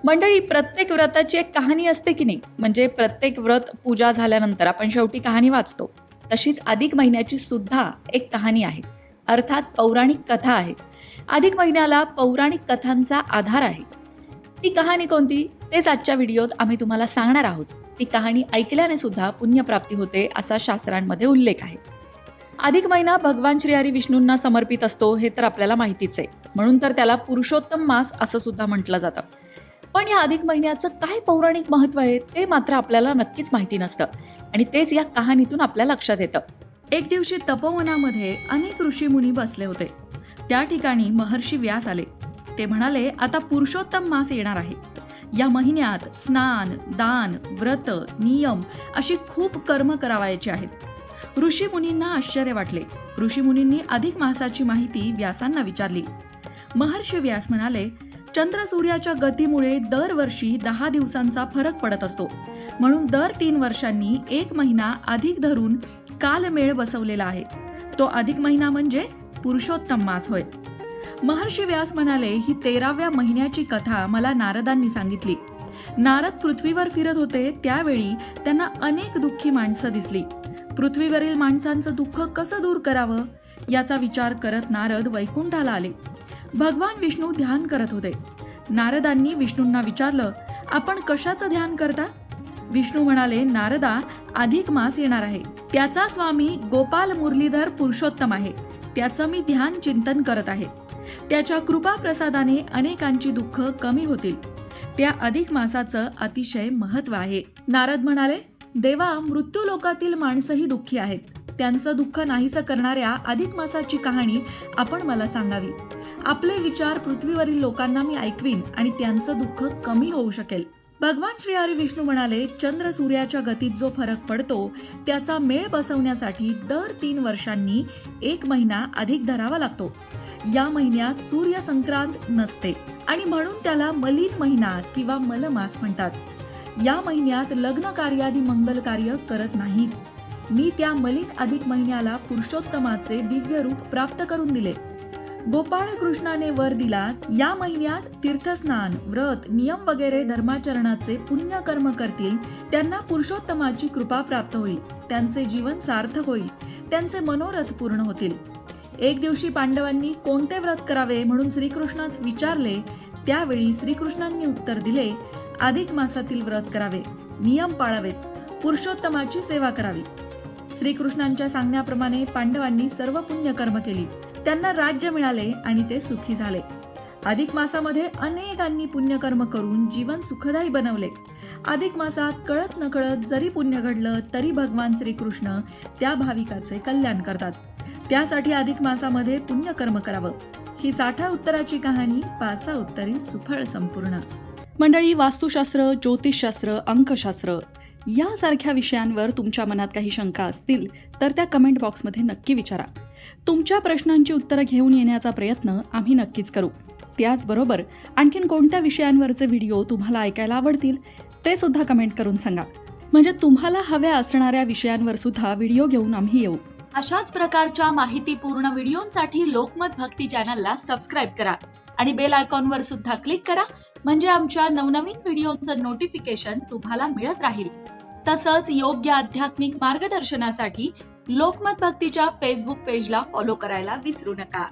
मंडळी, प्रत्येक व्रताची एक कहाणी असते की नाही. म्हणजे प्रत्येक व्रत पूजा झाल्यानंतर आपण शेवटी कहाणी वाचतो. तशीच अधिक महिन्याची सुद्धा एक कहाणी आहे, अर्थात पौराणिक कथा आहे. अधिक महिन्याला पौराणिक कथांचा आधार आहे. ती कहाणी कोणती, तेच आजच्या व्हिडिओत आम्ही तुम्हाला सांगणार आहोत. ती कहाणी ऐकल्याने सुद्धा पुण्यप्राप्ती होते असा शास्त्रांमध्ये उल्लेख आहे. अधिक महिना भगवान श्रीहरी विष्णूंना समर्पित असतो हे तर आपल्याला माहितीच आहे. म्हणून तर त्याला पुरुषोत्तम मास असं सुद्धा म्हटलं जातं. पण या अधिक महिन्याचं काय पौराणिक महत्व आहे ते मात्र आपल्याला नक्कीच माहिती नसतं, आणि तेच या कहाणीतून आपल्या लक्षात येतं. एक दिवशी तपोवनामध्ये अनेक ऋषीमुनी बसले होते. त्या ठिकाणी महर्षी व्यास आले. ते म्हणाले, आता पुरुषोत्तम मास येणार आहे. या महिन्यात स्नान, दान, व्रत, नियम अशी खूप कर्म करावायची आहेत. ऋषीमुनींना आश्चर्य वाटले. ऋषीमुनींनी अधिक मासाची माहिती व्यासांना विचारली. महर्षी व्यास म्हणाले, चंद्र सूर्याच्या गतीमुळे दरवर्षी 10 दिवसांचा फरक पडत असतो. म्हणून दर 3 वर्षांनी एक महिना अधिक धरून कालमेळ बसवलेला आहे. तो अधिक महिना म्हणजे पुरुषोत्तम मास होय. महर्षी व्यास म्हणाले, ही 13व्या महिन्याची कथा मला नारदांनी सांगितली. नारद पृथ्वीवर फिरत होते त्यावेळी त्यांना अनेक दुःखी माणसं दिसली. पृथ्वीवरील माणसांचं दुःख कसं दूर करावं याचा विचार करत नारद वैकुंठाला आले. भगवान विष्णू ध्यान करत होते. नारदांनी विष्णूंना विचारलं, आपण कशाचं ध्यान करता? विष्णू म्हणाले, नारदा, अधिक मास येणार आहे. त्याचा स्वामी गोपाल मुरलीधर पुरुषोत्तम आहे. त्याचं मी ध्यान चिंतन करत आहे. त्याच्या कृपा प्रसादाने अनेकांची दुःख कमी होतील. त्या अधिक मासाचं अतिशय महत्व आहे. नारद म्हणाले, देवा, मृत्यू लोकातील माणसंही दुःखी आहेत. त्यांचं दुःख नाहीसं करणाऱ्या अधिक मासाची कहाणी आपण मला सांगावी. आपले विचार पृथ्वीवरील लोकांना मी ऐकवीन आणि त्यांचं दुःख कमी होऊ शकेल. भगवान श्रीहरी विष्णू म्हणाले, चंद्र सूर्याच्या गतीत जो फरक पडतो त्याचा मेळ बसवण्यासाठी दर 3 वर्षांनी एक महिना अधिक धरावा लागतो. या महिन्यात सूर्य संक्रांत नसते आणि म्हणून त्याला मलिन महिना किंवा मलमास म्हणतात. या महिन्यात लग्न कार्यादी मंगल कार्य करत नाहीत. मी त्या मलिन अधिक महिन्याला पुरुषोत्तमाचे दिव्य रूप प्राप्त करून दिले. गोपाळ कृष्णाने वर दिला, या महिन्यात तीर्थस्नान, व्रत, नियम वगैरे धर्माचरणाचे पुण्य कर्म करतील त्यांना पुरुषोत्तमाची कृपा प्राप्त होईल. त्यांचे जीवन सार्थक होईल. त्यांचे मनोरथ पूर्ण होतील. एक दिवशी पांडवांनी कोणते व्रत करावे म्हणून श्रीकृष्णास विचारले. त्यावेळी श्रीकृष्णांनी उत्तर दिले, अधिक मासातील व्रत करावे, नियम पाळावेत, पुरुषोत्तमाची सेवा करावी. श्रीकृष्णांच्या सांगण्याप्रमाणे पांडवांनी सर्व पुण्य कर्म केली. त्यांना राज्य मिळाले आणि ते सुखी झाले. अधिक मासामध्ये अनेकांनी पुण्यकर्म करून जीवन सुखदायी बनवले. अधिक मासात कळत नकळत जरी पुण्य घडलं तरी भगवान श्रीकृष्ण त्या भाविकाचे कल्याण करतात. त्यासाठी अधिक मासामध्ये पुण्यकर्म करावं. ही 60 उत्तराची कहाणी 5 उत्तरी सुफळ संपूर्ण. मंडळी, वास्तुशास्त्र, ज्योतिषशास्त्र, अंकशास्त्र यासारख्या विषयांवर तुमच्या मनात काही शंका असतील तर त्या कमेंट बॉक्समध्ये नक्की विचारा. तुमच्या प्रश्नांची उत्तरं घेऊन येण्याचा प्रयत्न आम्ही नक्कीच करू. त्याचबरोबर आणखीन कोणत्या विषयांवरचे व्हिडिओ तुम्हाला ऐकायला आवडतील ते सुद्धा कमेंट करून सांगा. म्हणजे तुम्हाला हव्या असणाऱ्या विषयांवर सुद्धा व्हिडिओ घेऊन आम्ही येऊ. अशाच प्रकारच्या माहितीपूर्ण व्हिडिओंसाठी लोकमत भक्ती चॅनलला सबस्क्राईब करा आणि बेल आयकॉनवर सुद्धा क्लिक करा. म्हणजे आमच्या नवनवीन व्हिडिओचं नोटिफिकेशन तुम्हाला मिळत राहील. तसंच योग्य आध्यात्मिक मार्गदर्शनासाठी लोकमत भक्तीच्या फेसबुक पेजला फॉलो करायला विसरू नका.